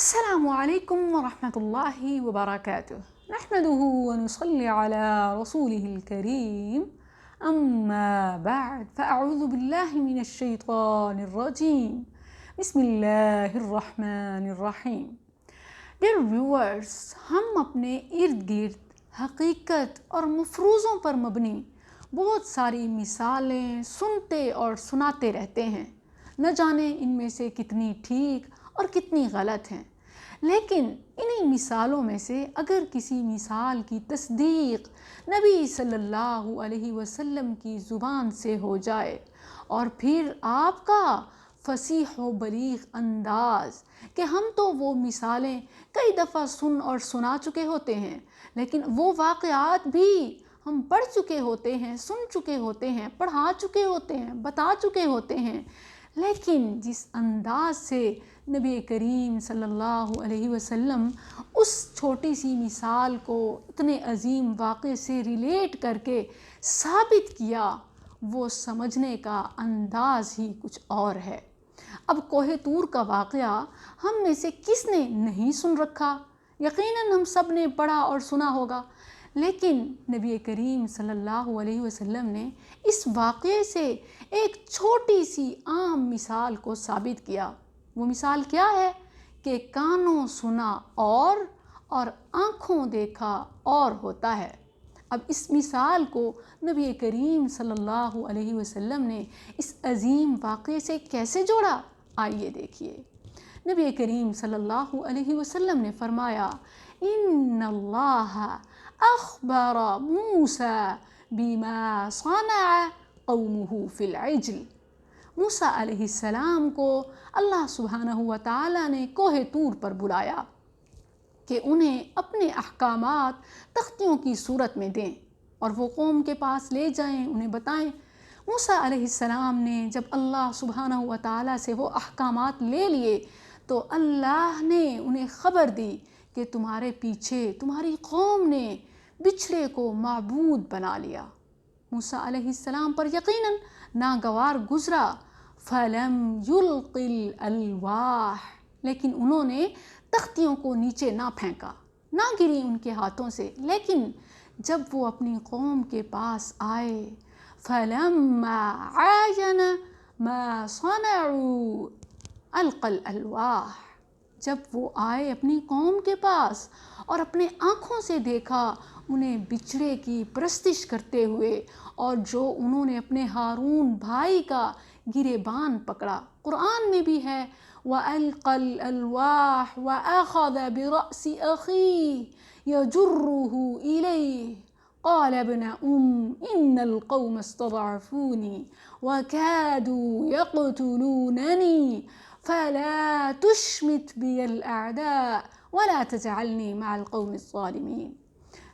السلام عليكم ورحمة الله وبركاته. نحمده ونصلي على رسوله الكريم. أما بعد فأعوذ بالله من الشيطان الرجيم. بسم الله الرحمن الرحیم. Dear viewers, ہم اپنے ارد گرد حقیقت اور مفروضوں پر مبنی بہت ساری مثالیں سنتے اور سناتے رہتے ہیں. نہ جانے ان میں سے کتنی ٹھیک اور کتنی غلط ہیں، لیکن انہی مثالوں میں سے اگر کسی مثال کی تصدیق نبی صلی اللہ علیہ وسلم کی زبان سے ہو جائے اور پھر آپ کا فصیح و بلیغ انداز کہ ہم تو وہ مثالیں کئی دفعہ سن اور سنا چکے ہوتے ہیں، لیکن وہ واقعات بھی ہم پڑھ چکے ہوتے ہیں، سن چکے ہوتے ہیں، پڑھا چکے ہوتے ہیں، بتا چکے ہوتے ہیں، لیکن جس انداز سے نبی کریم صلی اللہ علیہ وسلم اس چھوٹی سی مثال کو اتنے عظیم واقعے سے ریلیٹ کر کے ثابت کیا، وہ سمجھنے کا انداز ہی کچھ اور ہے. اب کوہ طور کا واقعہ ہم میں سے کس نے نہیں سن رکھا؟ یقیناً ہم سب نے پڑھا اور سنا ہوگا، لیکن نبی کریم صلی اللہ علیہ وسلم نے اس واقعے سے ایک چھوٹی سی عام مثال کو ثابت کیا. وہ مثال کیا ہے کہ کانوں سنا اور آنکھوں دیکھا اور ہوتا ہے. اب اس مثال کو نبی کریم صلی اللہ علیہ وسلم نے اس عظیم واقعے سے کیسے جوڑا؟ آئیے دیکھیے. نبی کریم صلی اللہ علیہ وسلم نے فرمایا، ان اللہ اخبر موسیٰ بما صنع قومہ فی العجل. موسیٰ علیہ السلام کو اللہ سبحانہ وتعالی نے کوہ طور پر بلایا کہ انہیں اپنے احکامات تختیوں کی صورت میں دیں اور وہ قوم کے پاس لے جائیں، انہیں بتائیں. موسیٰ علیہ السلام نے جب اللہ سبحانہ وتعالی سے وہ احکامات لے لیے تو اللہ نے انہیں خبر دی کہ تمہارے پیچھے تمہاری قوم نے بچھڑے کو معبود بنا لیا. موسیٰ علیہ السلام پر یقیناً ناگوار گزرا. فَلَمْ يُلْقِ الْأَلْوَاحَ، لیکن انہوں نے تختیوں کو نیچے نہ پھینکا، نہ گری ان کے ہاتھوں سے. لیکن جب وہ اپنی قوم کے پاس آئے، فَلَمَّا عَايَنَ مَا صَنَعُوا أَلْقَى الْأَلْوَاحَ، جب وہ آئے اپنی قوم کے پاس اور اپنے آنکھوں سے دیکھا انہیں بچھڑے کی پرستش کرتے ہوئے، اور جو انہوں نے اپنے ہارون بھائی کا گریبان پکڑا. قرآن میں بھی ہے وَأَلْقَى الْأَلْوَاحَ وَأَخَذَ بِرَأْسِ أَخِيهِ يَجُرُّهُ إِلَيْهِ قَالَ ابْنَ إِنَّ الْقَوْمَ اسْتَضْعَفُونِي وَكَادُوا يَقْتُلُونَنِي فَلَا تُشْمِتْ بِيَ الْأَعْدَاءَ وَلَا تَجْعَلْنِي مَعَ الْقَوْمِ الظَّالِمِينَ.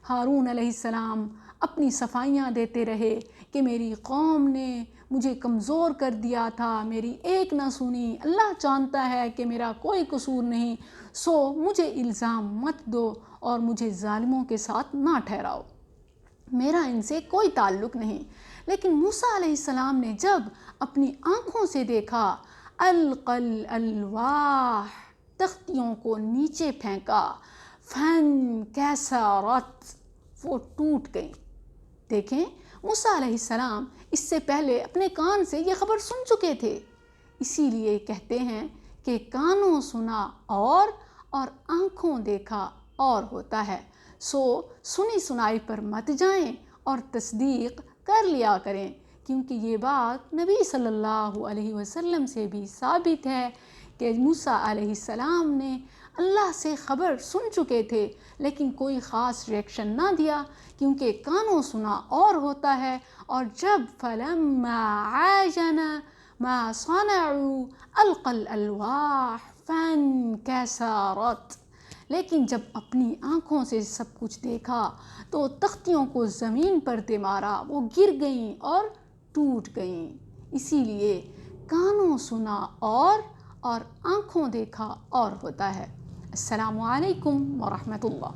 ہارون علیہ السلام اپنی صفائیاں دیتے رہے کہ میری قوم نے مجھے کمزور کر دیا تھا، میری ایک نہ سنی، اللہ جانتا ہے کہ میرا کوئی قصور نہیں، سو مجھے الزام مت دو اور مجھے ظالموں کے ساتھ نہ ٹھہراؤ، میرا ان سے کوئی تعلق نہیں. لیکن موسیٰ علیہ السلام نے جب اپنی آنکھوں سے دیکھا، القی الالواح، تختیوں کو نیچے پھینکا، فانکسرت، وہ ٹوٹ گئیں. دیکھیں، موسیٰ علیہ السلام اس سے پہلے اپنے کان سے یہ خبر سن چکے تھے. اسی لیے کہتے ہیں کہ کانوں سنا اور آنکھوں دیکھا اور ہوتا ہے. سو سنی سنائی پر مت جائیں اور تصدیق کر لیا کریں، کیونکہ یہ بات نبی صلی اللہ علیہ وسلم سے بھی ثابت ہے کہ موسیٰ علیہ السلام نے اللہ سے خبر سن چکے تھے لیکن کوئی خاص ریئیکشن نہ دیا، کیونکہ کانوں سنا اور ہوتا ہے. اور جب فَلَمَّا عَايَنَ مَا صَنَعُوا أَلْقَى الْأَلْوَاحَ فَانكَسَرَتْ، لیکن جب اپنی آنکھوں سے سب کچھ دیکھا تو تختیوں کو زمین پر دے مارا، وہ گر گئیں اور ٹوٹ گئیں. اسی لیے کانوں سنا اور آنکھوں دیکھا اور ہوتا ہے. السلام علیکم ورحمۃ اللہ.